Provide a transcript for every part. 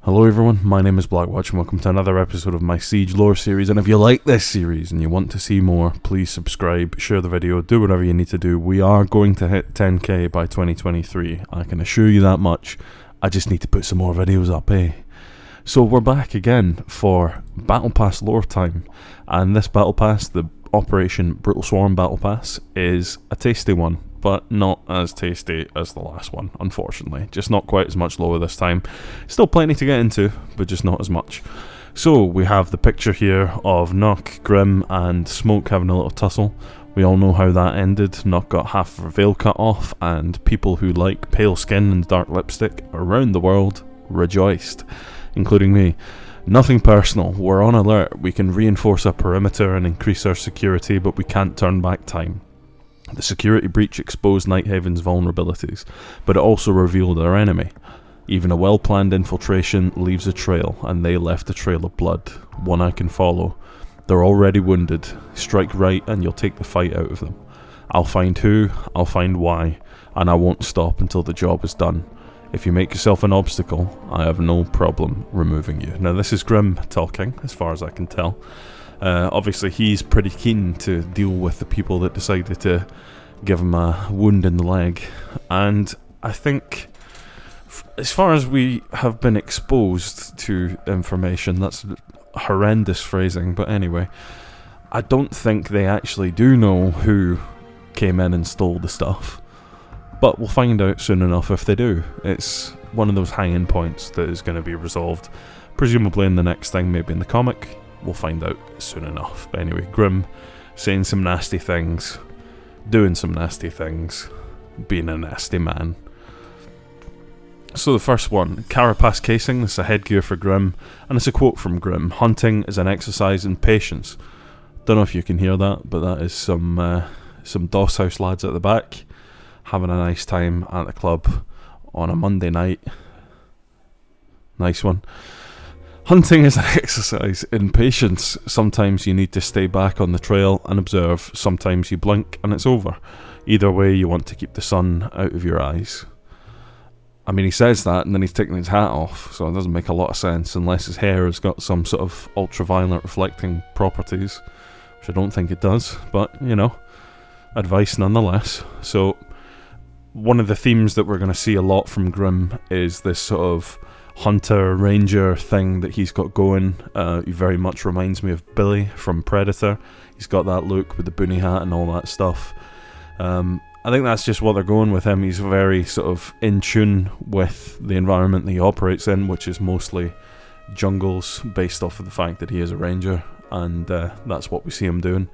Hello everyone, my name is Blackwatch and welcome to another episode of my Siege lore series. And if you like this series and you want to see more, please subscribe, share the video, do whatever you need to do. We are going to hit 10k by 2023, I can assure you that much. I just need to put some more videos up, eh? So we're back again for Battle Pass lore time, and this Battle Pass, the Operation Brutal Swarm Battle Pass, is a tasty one, but not as tasty as the last one, unfortunately. Just not quite as much lore this time. Still plenty to get into, but just not as much. So we have the picture here of Nook, Grim and Smoke having a little tussle. We all know how that ended. Nook got half of her veil cut off, and people who like pale skin and dark lipstick around the world rejoiced, including me. Nothing personal, we're on alert. We can reinforce our perimeter and increase our security, but we can't turn back time. The security breach exposed Nighthaven's vulnerabilities, but it also revealed our enemy. Even a well-planned infiltration leaves a trail, and they left a trail of blood, one I can follow. They're already wounded. Strike right and you'll take the fight out of them. I'll find who, I'll find why, and I won't stop until the job is done. If you make yourself an obstacle, I have no problem removing you. Now this is Grim talking, as far as I can tell. Obviously he's pretty keen to deal with the people that decided to give him a wound in the leg. And I think, as far as we have been exposed to information, that's horrendous phrasing, but anyway, I don't think they actually do know who came in and stole the stuff. But we'll find out soon enough if they do. It's one of those hanging points that is going to be resolved, presumably in the next thing, maybe in the comic. We'll find out soon enough. But anyway, Grim saying some nasty things, doing some nasty things, being a nasty man. So the first one, Carapace casing. This is a headgear for Grim, and it's a quote from Grim. Hunting is an exercise in patience. Don't know if you can hear that, but that is some Doss House lads at the back having a nice time at the club on a Monday night. Nice one. Hunting is an exercise in patience. Sometimes you need to stay back on the trail and observe. Sometimes you blink and it's over. Either way, you want to keep the sun out of your eyes. I mean, he says that and then he's taking his hat off, so it doesn't make a lot of sense unless his hair has got some sort of ultraviolet reflecting properties, which I don't think it does, but, you know, advice nonetheless. So one of the themes that we're going to see a lot from Grim is this sort of hunter ranger thing that he's got going. He very much reminds me of Billy from Predator. He's got that look with the boonie hat and all that stuff. I think that's just what they're going with him. He's very sort of in tune with the environment that he operates in, which is mostly jungles, based off of the fact that he is a ranger, and that's what we see him doing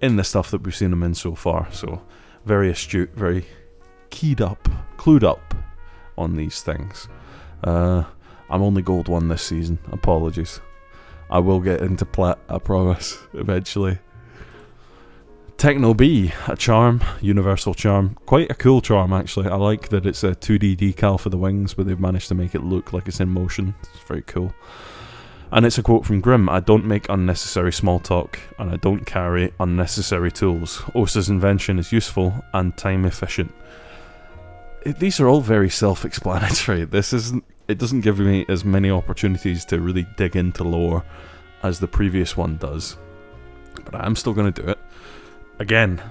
in the stuff that we've seen him in so far. So very astute, very clued up on these things. I'm only gold 1 this season, apologies. I will get into plat, I promise, eventually. Techno B, a charm, universal charm. Quite a cool charm actually. I like that it's a 2D decal for the wings, but they've managed to make it look like it's in motion. It's very cool. And it's a quote from Grim. I don't make unnecessary small talk, and I don't carry unnecessary tools. Osa's invention is useful and time efficient. These are all very self-explanatory. It doesn't give me as many opportunities to really dig into lore as the previous one does, but I'm still going to do it. Again,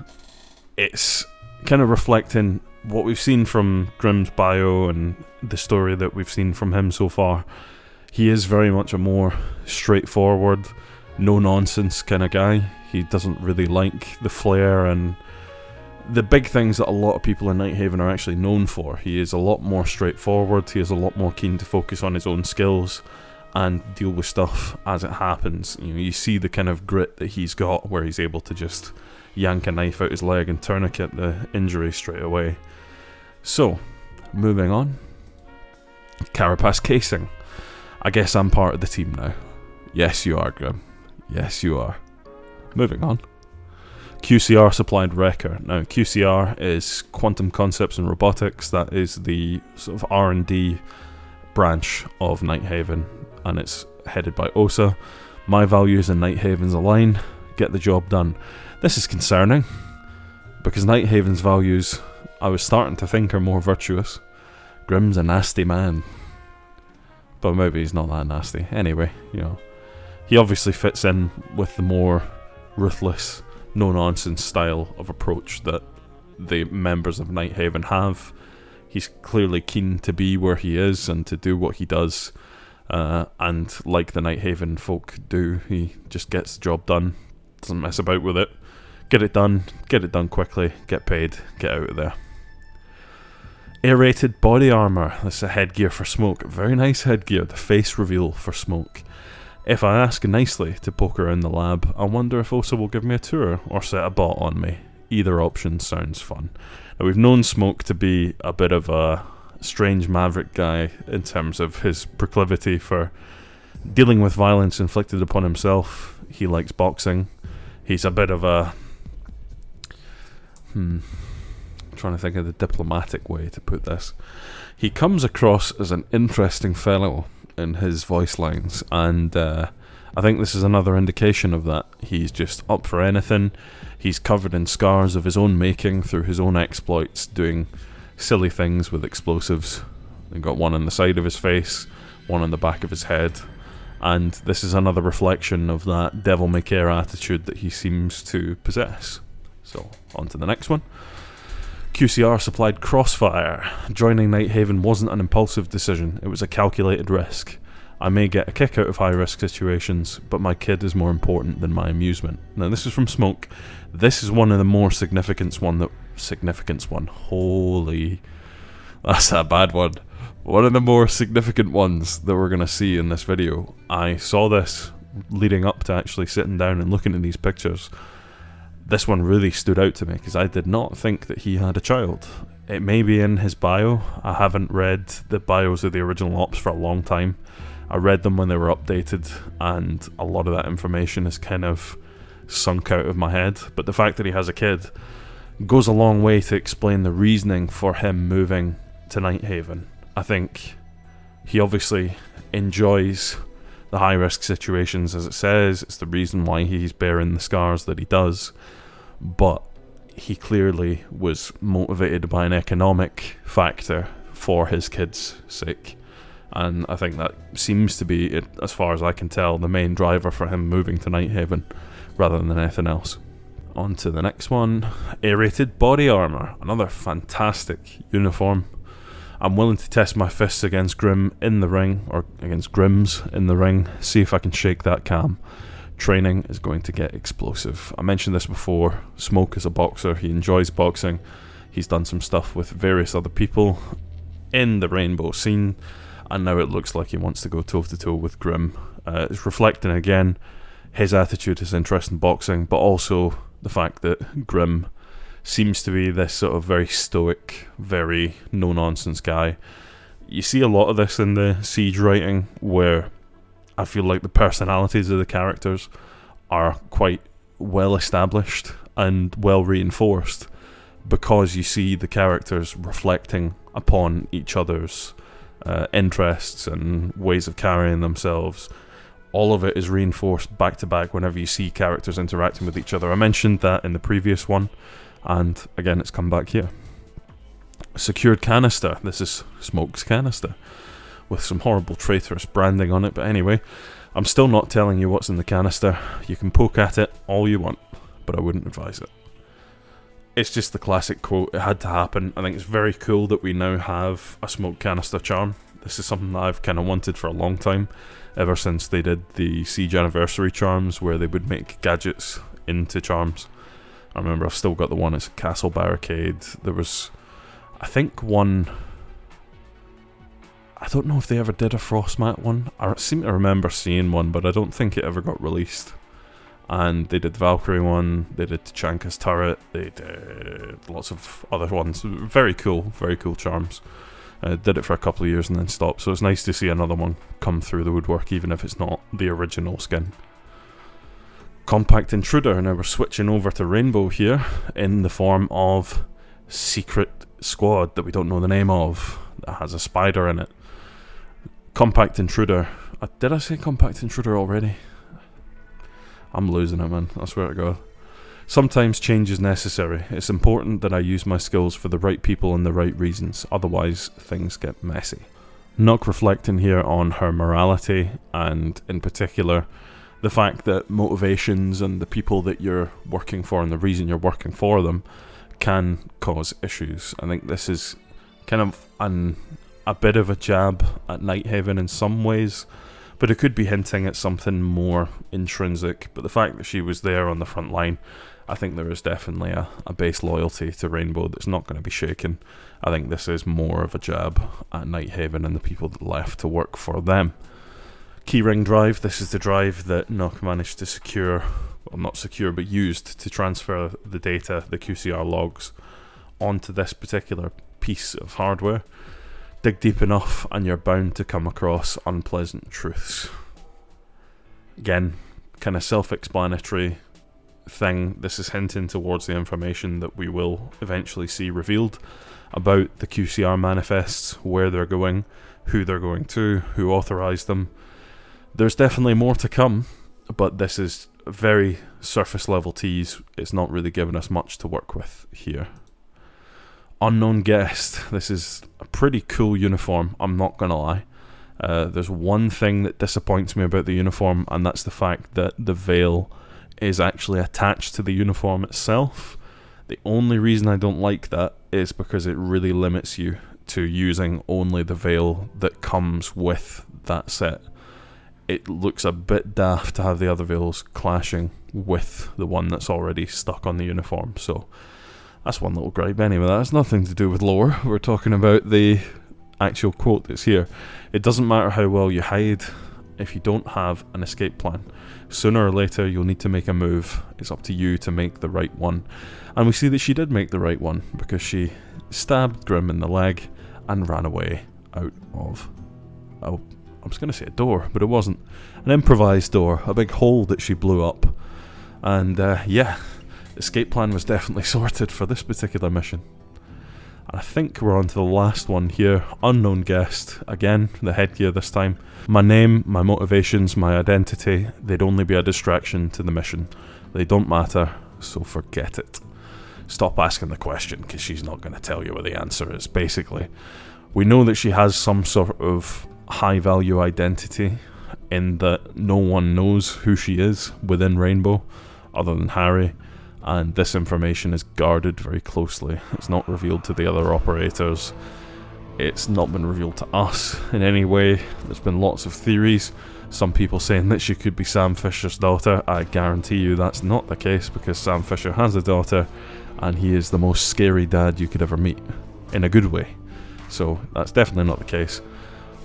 it's kind of reflecting what we've seen from Grim's bio and the story that we've seen from him so far. He is very much a more straightforward, no-nonsense kind of guy. He doesn't really like the flair and the big things that a lot of people in Nighthaven are actually known for. He is a lot more straightforward. He is a lot more keen to focus on his own skills and deal with stuff as it happens. You know, you see the kind of grit that he's got, where he's able to just yank a knife out his leg and tourniquet the injury straight away. So, moving on. Carapace casing. I guess I'm part of the team now. Yes, you are, Grim. Yes, you are. Moving on. QCR supplied Wrecker. Now, QCR is Quantum Concepts and Robotics. That is the sort of R&D branch of Nighthaven, and it's headed by Osa. My values and Nighthaven's align. Get the job done. This is concerning, because Nighthaven's values, I was starting to think, are more virtuous. Grim's a nasty man. But maybe he's not that nasty. Anyway, you know, he obviously fits in with the more ruthless, no-nonsense style of approach that the members of Nighthaven have. He's clearly keen to be where he is and to do what he does. And like the Nighthaven folk do, he just gets the job done, doesn't mess about with it. Get it done quickly, get paid, get out of there. Aerated body armour. This is a headgear for Smoke. Very nice headgear, the face reveal for Smoke. If I ask nicely to poke around the lab, I wonder if Osa will give me a tour or set a bot on me. Either option sounds fun. Now, we've known Smoke to be a bit of a strange maverick guy in terms of his proclivity for dealing with violence inflicted upon himself. He likes boxing. He's a bit of a... I'm trying to think of the diplomatic way to put this. He comes across as an interesting fellow in his voice lines, and I think this is another indication of that. He's just up for anything. He's covered in scars of his own making through his own exploits, doing silly things with explosives. He got one on the side of his face, one on the back of his head, and this is another reflection of that devil-may-care attitude that he seems to possess. So, on to the next one. QCR supplied Crossfire. Joining Nighthaven wasn't an impulsive decision, it was a calculated risk. I may get a kick out of high-risk situations, but my kid is more important than my amusement. Now, this is from Smoke. This is one of the more significant one. Holy... That's a bad one. One of the more significant ones that we're going to see in this video. I saw this leading up to actually sitting down and looking at these pictures. This one really stood out to me because I did not think that he had a child. It may be in his bio. I haven't read the bios of the original ops for a long time. I read them when they were updated, and a lot of that information is kind of sunk out of my head. But the fact that he has a kid goes a long way to explain the reasoning for him moving to Nighthaven. I think he obviously enjoys the high-risk situations, as it says. It's the reason why he's bearing the scars that he does. But he clearly was motivated by an economic factor for his kid's sake. And I think that seems to be, as far as I can tell, the main driver for him moving to Nighthaven, rather than anything else. On to the next one. Aerated body armour. Another fantastic uniform. I'm willing to test my fists against Grim in the ring, or against Grims in the ring, see if I can shake that cam. Training is going to get explosive. I mentioned this before. Smoke is a boxer. He enjoys boxing. He's done some stuff with various other people in the Rainbow scene, and now it looks like he wants to go toe-to-toe with Grim. It's reflecting again his attitude, his interest in boxing, but also the fact that Grim seems to be this sort of very stoic, very no-nonsense guy. You see a lot of this in the Siege writing, where I feel like the personalities of the characters are quite well established and well reinforced, because you see the characters reflecting upon each other's interests and ways of carrying themselves. All of it is reinforced back to back whenever you see characters interacting with each other. I mentioned that in the previous one, and again it's come back here. Secured canister. This is Smoke's canister, with some horrible traitorous branding on it, but anyway, I'm still not telling you what's in the canister. You can poke at it all you want, but I wouldn't advise it. It's just the classic quote, it had to happen. I think it's very cool that we now have a Smoke canister charm. This is something that I've kind of wanted for a long time, ever since they did the Siege Anniversary charms, where they would make gadgets into charms. I remember I've still got the one, it's a castle barricade. There was, I think, one... I don't know if they ever did a Frostmat one. I seem to remember seeing one, but I don't think it ever got released. And they did the Valkyrie one, they did Tachanka's turret, they did lots of other ones. Very cool charms. Did it for a couple of years and then stopped, so it's nice to see another one come through the woodwork, even if it's not the original skin. Compact Intruder. Now we're switching over to Rainbow here, in the form of Secret Squad that we don't know the name of, that has a spider in it. Compact Intruder. Did I say Compact Intruder already? I'm losing it, man. I swear to God. Sometimes change is necessary. It's important that I use my skills for the right people and the right reasons, otherwise things get messy. Nook reflecting here on her morality, and in particular the fact that motivations and the people that you're working for and the reason you're working for them can cause issues. I think this is kind of a bit of a jab at Nighthaven in some ways, but it could be hinting at something more intrinsic. But the fact that she was there on the front line, I think there is definitely a base loyalty to Rainbow that's not going to be shaken. I think this is more of a jab at Nighthaven and the people that left to work for them. Keyring drive, this is the drive that Nook managed to secure, well, not secure, but used to transfer the data, the QCR logs, onto this particular piece of hardware. Dig deep enough and you're bound to come across unpleasant truths. Again, kind of self-explanatory thing. This is hinting towards the information that we will eventually see revealed about the QCR manifests, where they're going, who they're going to, who authorized them. There's definitely more to come, but this is a very surface level tease. It's not really giving us much to work with here. Unknown guest. This is a pretty cool uniform, I'm not gonna lie. There's one thing that disappoints me about the uniform, and that's the fact that the veil is actually attached to the uniform itself. The only reason I don't like that is because it really limits you to using only the veil that comes with that set. It looks a bit daft to have the other veils clashing with the one that's already stuck on the uniform, so that's one little gripe. Anyway, that has nothing to do with lore. We're talking about the actual quote that's here. It doesn't matter how well you hide if you don't have an escape plan. Sooner or later you'll need to make a move. It's up to you to make the right one. And we see that she did make the right one, because she stabbed Grim in the leg and ran away out of, oh, I was going to say a door, but it wasn't. An improvised door, a big hole that she blew up. And yeah, escape plan was definitely sorted for this particular mission. And I think we're on to the last one here. Unknown guest. Again, the headgear this time. My name, my motivations, my identity, they'd only be a distraction to the mission. They don't matter, so forget it. Stop asking the question, because she's not going to tell you what the answer is, basically. We know that she has some sort of high-value identity, in that no one knows who she is within Rainbow, other than Harry. And this information is guarded very closely. It's not revealed to the other operators. It's not been revealed to us in any way. There's been lots of theories. Some people saying that she could be Sam Fisher's daughter. I guarantee you that's not the case, because Sam Fisher has a daughter, and he is the most scary dad you could ever meet, in a good way. So that's definitely not the case.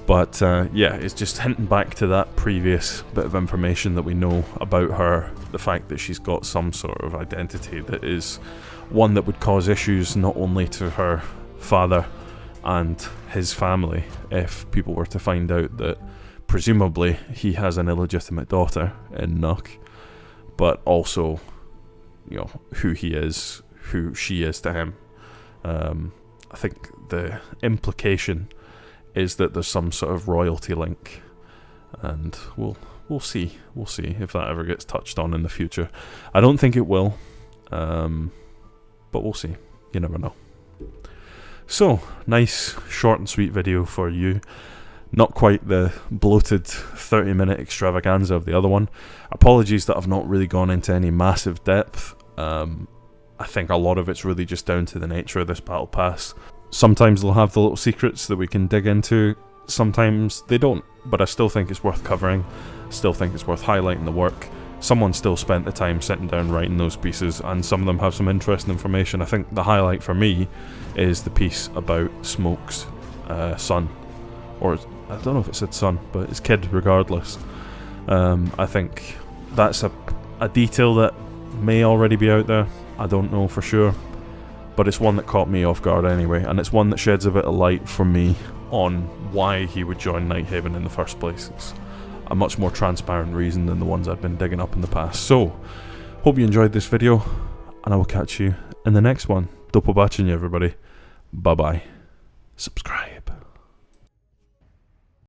But yeah, it's just hinting back to that previous bit of information that we know about her. The fact that she's got some sort of identity that is one that would cause issues not only to her father and his family, if people were to find out that presumably he has an illegitimate daughter in Nook, but also, you know, who he is, who she is to him. I think the implication is that there's some sort of royalty link, and we'll see if that ever gets touched on in the future. I don't think it will, but we'll see. You never know. So, nice short and sweet video for you. Not quite the bloated 30-minute extravaganza of the other one. Apologies that I've not really gone into any massive depth. I think a lot of it's really just down to the nature of this battle pass. Sometimes they'll have the little secrets that we can dig into, sometimes they don't, but I still think it's worth covering, still think it's worth highlighting the work. Someone still spent the time sitting down writing those pieces, and some of them have some interesting information. I think the highlight for me is the piece about Smoke's son, or I don't know if it said son, but his kid regardless. I think that's a detail that may already be out there, I don't know for sure. But it's one that caught me off guard anyway, and it's one that sheds a bit of light for me on why he would join Nighthaven in the first place. It's a much more transparent reason than the ones I've been digging up in the past. So, hope you enjoyed this video, and I will catch you in the next one. Do pobacenia, everybody. Bye bye. Subscribe.